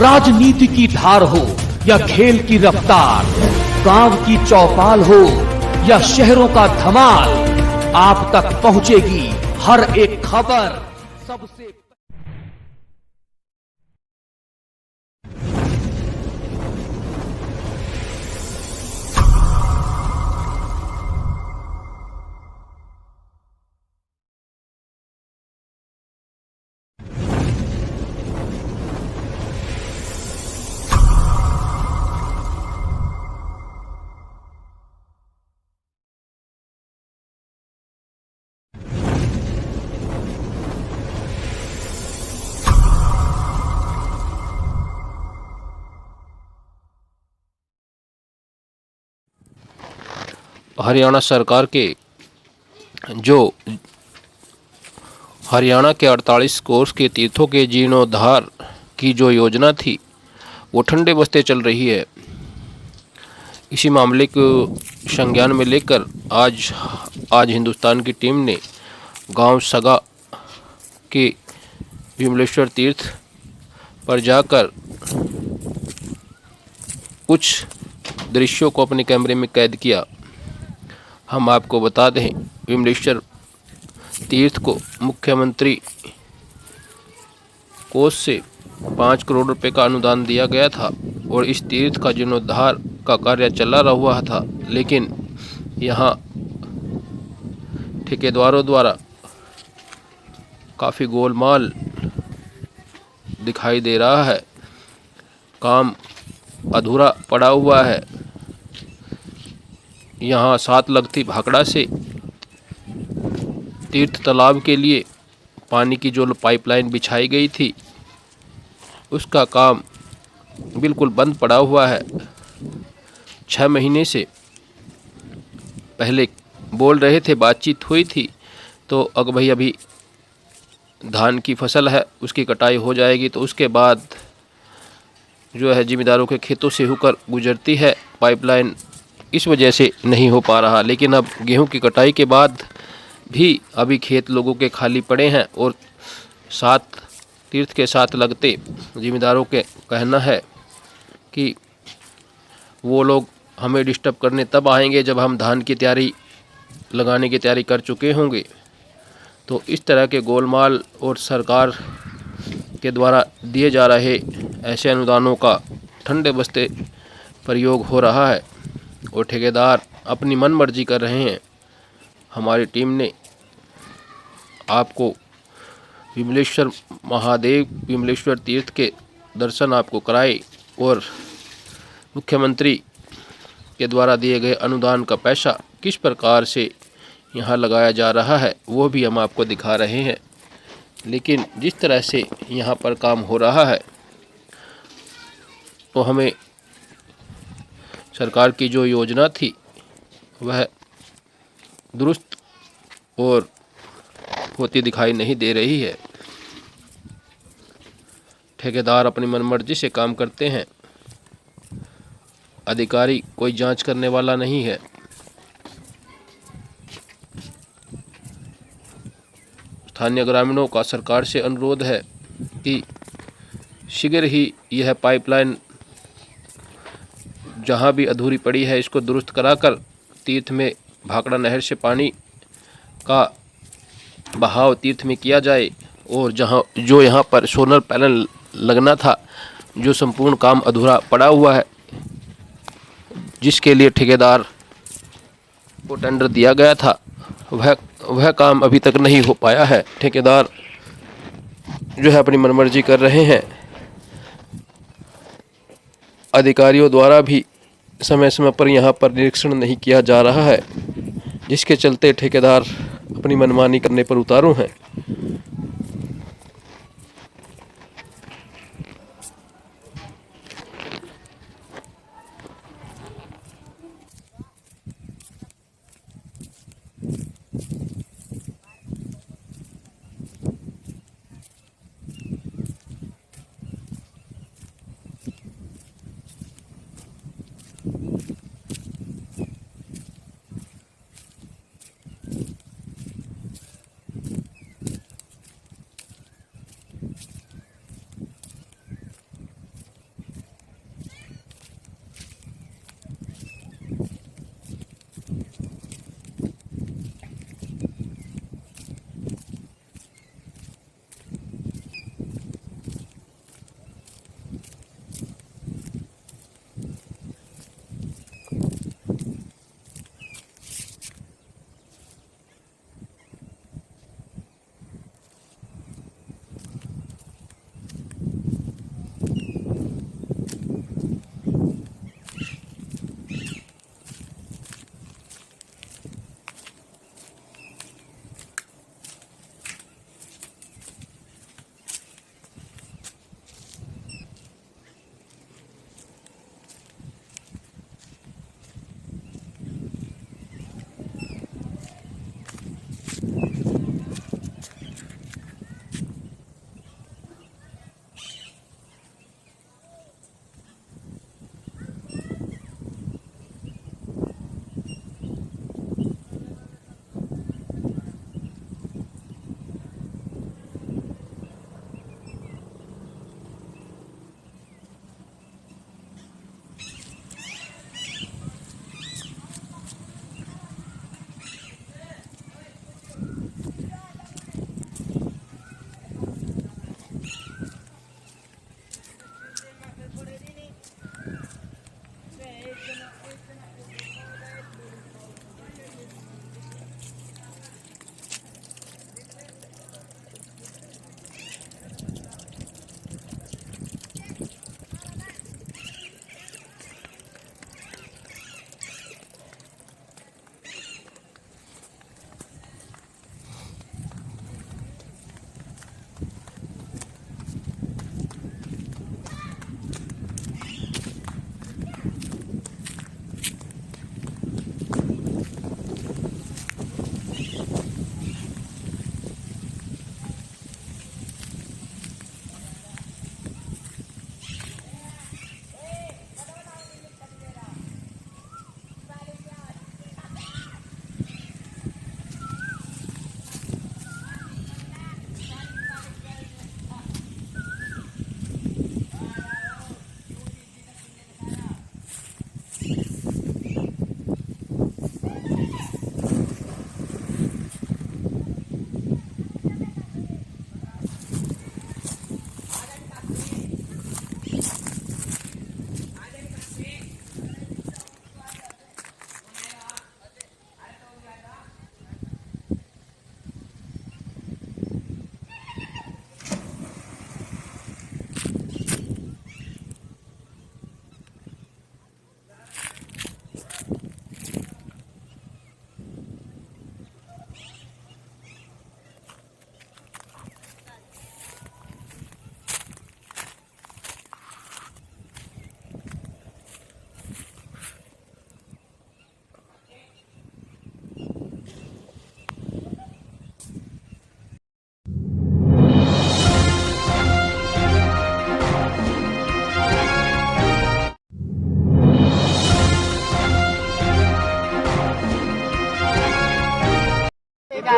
राजनीति की धार हो या खेल की रफ्तार, गांव की चौपाल हो या शहरों का धमाल, आप तक पहुंचेगी हर एक खबर सबसे। हरियाणा सरकार के जो हरियाणा के 48 कोर्स के तीर्थों के जीर्णोद्धार की जो योजना थी वो ठंडे बस्ते चल रही है। इसी मामले को संज्ञान में लेकर आज हिंदुस्तान की टीम ने गांव सगा के विमलेश्वर तीर्थ पर जाकर कुछ दृश्यों को अपने कैमरे में कैद किया। हम आपको बता दें, विमलेश्वर तीर्थ को मुख्यमंत्री कोष से 5 करोड़ रुपए का अनुदान दिया गया था और इस तीर्थ का जीर्णोद्धार का कार्य चला रहा हुआ था, लेकिन यहाँ ठेकेदारों द्वारा काफ़ी गोलमाल दिखाई दे रहा है। काम अधूरा पड़ा हुआ है। यहाँ 7 लगती भाखड़ा से तीर्थ तालाब के लिए पानी की जो पाइपलाइन बिछाई गई थी उसका काम बिल्कुल बंद पड़ा हुआ है। 6 महीने से पहले बोल रहे थे, बातचीत हुई थी, तो अभी धान की फसल है उसकी कटाई हो जाएगी तो उसके बाद जो है जिम्मेदारों के खेतों से होकर गुजरती है पाइपलाइन, इस वजह से नहीं हो पा रहा। लेकिन अब गेहूं की कटाई के बाद भी अभी खेत लोगों के खाली पड़े हैं और 7 तीर्थ के साथ लगते जिम्मेदारों के कहना है कि वो लोग हमें डिस्टर्ब करने तब आएंगे जब हम धान की तैयारी लगाने की तैयारी कर चुके होंगे। तो इस तरह के गोलमाल और सरकार के द्वारा दिए जा रहे ऐसे अनुदानों का ठंडे बस्ते प्रयोग हो रहा है और ठेकेदार अपनी मनमर्जी कर रहे हैं। हमारी टीम ने आपको विमलेश्वर महादेव विमलेश्वर तीर्थ के दर्शन आपको कराए और मुख्यमंत्री के द्वारा दिए गए अनुदान का पैसा किस प्रकार से यहाँ लगाया जा रहा है वो भी हम आपको दिखा रहे हैं। लेकिन जिस तरह से यहाँ पर काम हो रहा है तो हमें सरकार की जो योजना थी वह दुरुस्त और होती दिखाई नहीं दे रही है। ठेकेदार अपनी मनमर्जी से काम करते हैं, अधिकारी कोई जांच करने वाला नहीं है। स्थानीय ग्रामीणों का सरकार से अनुरोध है कि शीघ्र ही यह पाइपलाइन जहां भी अधूरी पड़ी है इसको दुरुस्त कराकर तीर्थ में भाखड़ा नहर से पानी का बहाव तीर्थ में किया जाए और जो यहाँ पर सोलर पैनल लगना था, जो संपूर्ण काम अधूरा पड़ा हुआ है, जिसके लिए ठेकेदार को टेंडर दिया गया था, वह काम अभी तक नहीं हो पाया है। ठेकेदार जो है अपनी मनमर्जी कर रहे हैं। अधिकारियों द्वारा भी समय समय पर यहाँ पर निरीक्षण नहीं किया जा रहा है, जिसके चलते ठेकेदार अपनी मनमानी करने पर उतारू हैं।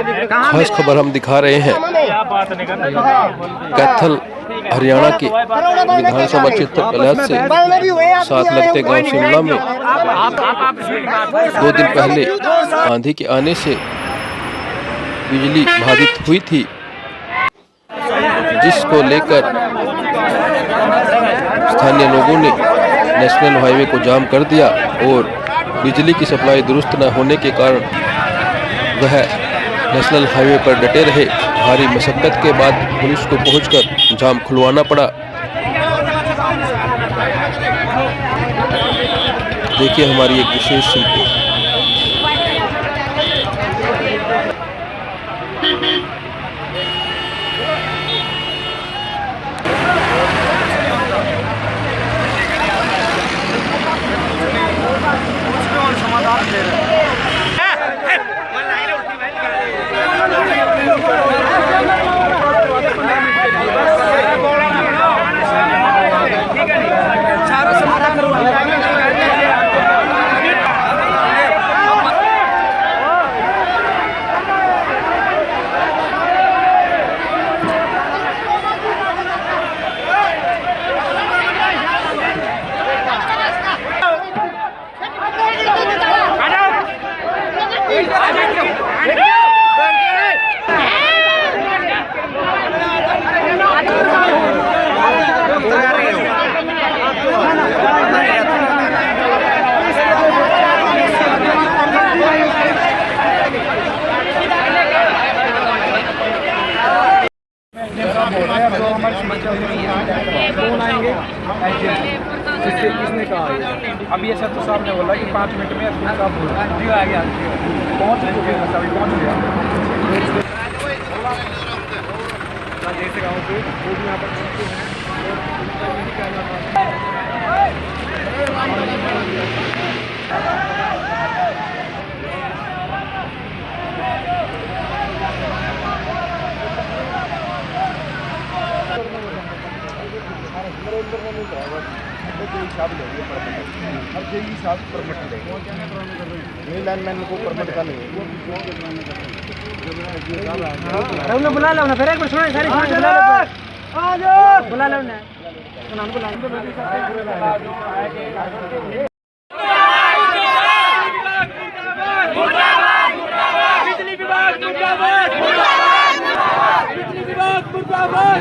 खास खबर हम दिखा रहे हैं कैथल हरियाणा के विधानसभा क्षेत्र कल्याण से साथ लगते गांव शिमला में 2 दिन पहले आंधी के आने से बिजली बाधित हुई थी, जिसको लेकर स्थानीय लोगों ने नेशनल हाईवे को जाम कर दिया और बिजली की सप्लाई दुरुस्त न होने के कारण वह नेशनल हाईवे पर डटे रहे। भारी मशक्कत के बाद पुलिस को पहुंचकर जाम खुलवाना पड़ा। देखिए हमारी एक विशेष रिपोर्ट। किसने कहा अब ये सत्तू साहब ने बोला कि 5 मिनट में सत्तू साहब बोल रहा जी आ गया पहुँच चुके हैं सभी पहुँच गया जैसे गाँव के वो भी यहाँ पर पहुँचे लाइनमैन को परमिट का नहीं बुला लो ना फिर एक बार सुनो सारी बुला लो ना बिजली विभाग मुर्दाबाद बिजली विभाग मुर्दाबाद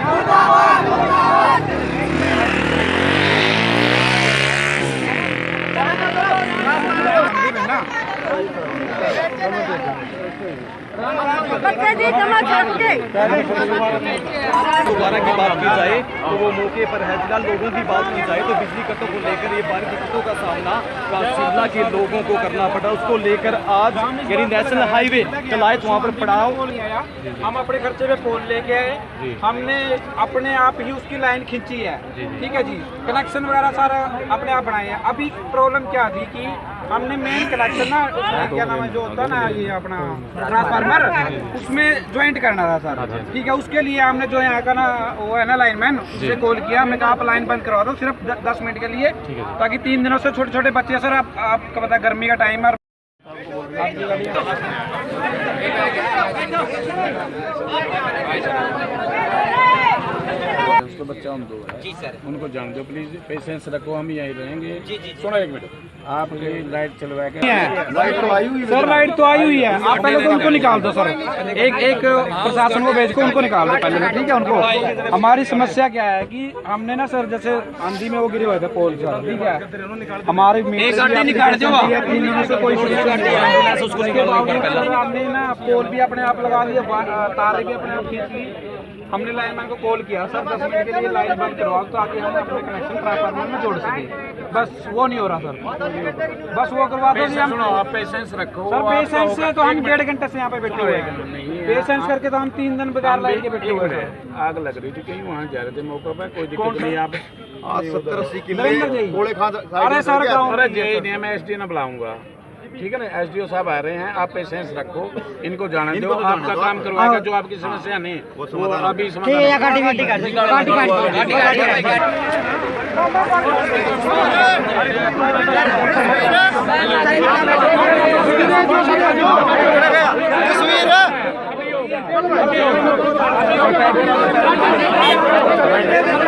दोबारा की बात की जाए तो वो मौके पर है। फिलहाल लोगों की बात की जाए तो बिजली कटों को लेकर ये भारी दिक्कतों का सामना शिमला के लोगों को करना पड़ा। उसको लेकर आज यानी नेशनल हाईवे कलायत वहाँ पर पड़ाव हम अपने खर्चे पे पोल लेके आए, हमने अपने आप ही उसकी लाइन खींची है, ठीक है जी। कनेक्शन वगैरह सारा अपने आप बनाए हैं। अभी प्रॉब्लम क्या थी कि हमने मेन कनेक्शन ना क्या नाम है जो होता है ना ये अपना ट्रांसफार्मर उसमें ज्वाइंट करना था सर, ठीक है। उसके लिए हमने जो यहाँ का ना वो है ना लाइनमैन उससे कॉल किया, हमने कहा आप लाइन बंद करवा दो सिर्फ 10 मिनट के लिए, ताकि 3 दिनों से छोटे छोटे बच्चे सर आपका पता गर्मी का टाइम है। उसको बच्चा हम 2 है जी सर, उनको जान दो प्लीज, पेशेंस रखो, हम यहीं रहेंगे। जी जी सुनो 1 मिनट, आपकी लाइट चलवा के लाइट तो आई हुई सर, लाइट तो आई हुई है, आप पहले तो उनको निकाल दो सर, एक प्रशासन को भेज को उनको निकाल दो पहले, ठीक है। उनको हमारी समस्या क्या है कि हमने ना सर जैसे आंधी में वो गिरे हुए थे पोल सर, ठीक है। हमारी हमने ना पोल भी अपने आप लगा लिया, तारे भी अपने आप खींच ली। हमने लाइनमैन को कॉल किया सर 10 मिनट के लिए लाइन बंद करवाओ ताकि हम अपने कनेक्शन ट्रांसफार्मर में जोड़ सके, बस वो नहीं हो रहा सर, बस वो करवा दो। सुनो आप पेशेंस रखो सर, पेशेंस से तो हम 1.5 घंटे से यहाँ पे बैठे हुए हैं, पेशेंस करके तो हम 3 दिन बगैर लाइन के बैठे हुए हैं। आग लग रही थी कहीं वहाँ जा रहे थे मौके पर, कोई दिक्कत नहीं। आप 70-80 किलो अरे सर मैं SDO ना बुलाऊंगा, ठीक है ना, SDO साहब आ रहे हैं, आप पेशेंस रखो, इनको जाने दो, आपका काम करवाएगा। जो आपकी समस्या नहीं वो अभी तस्वीर है।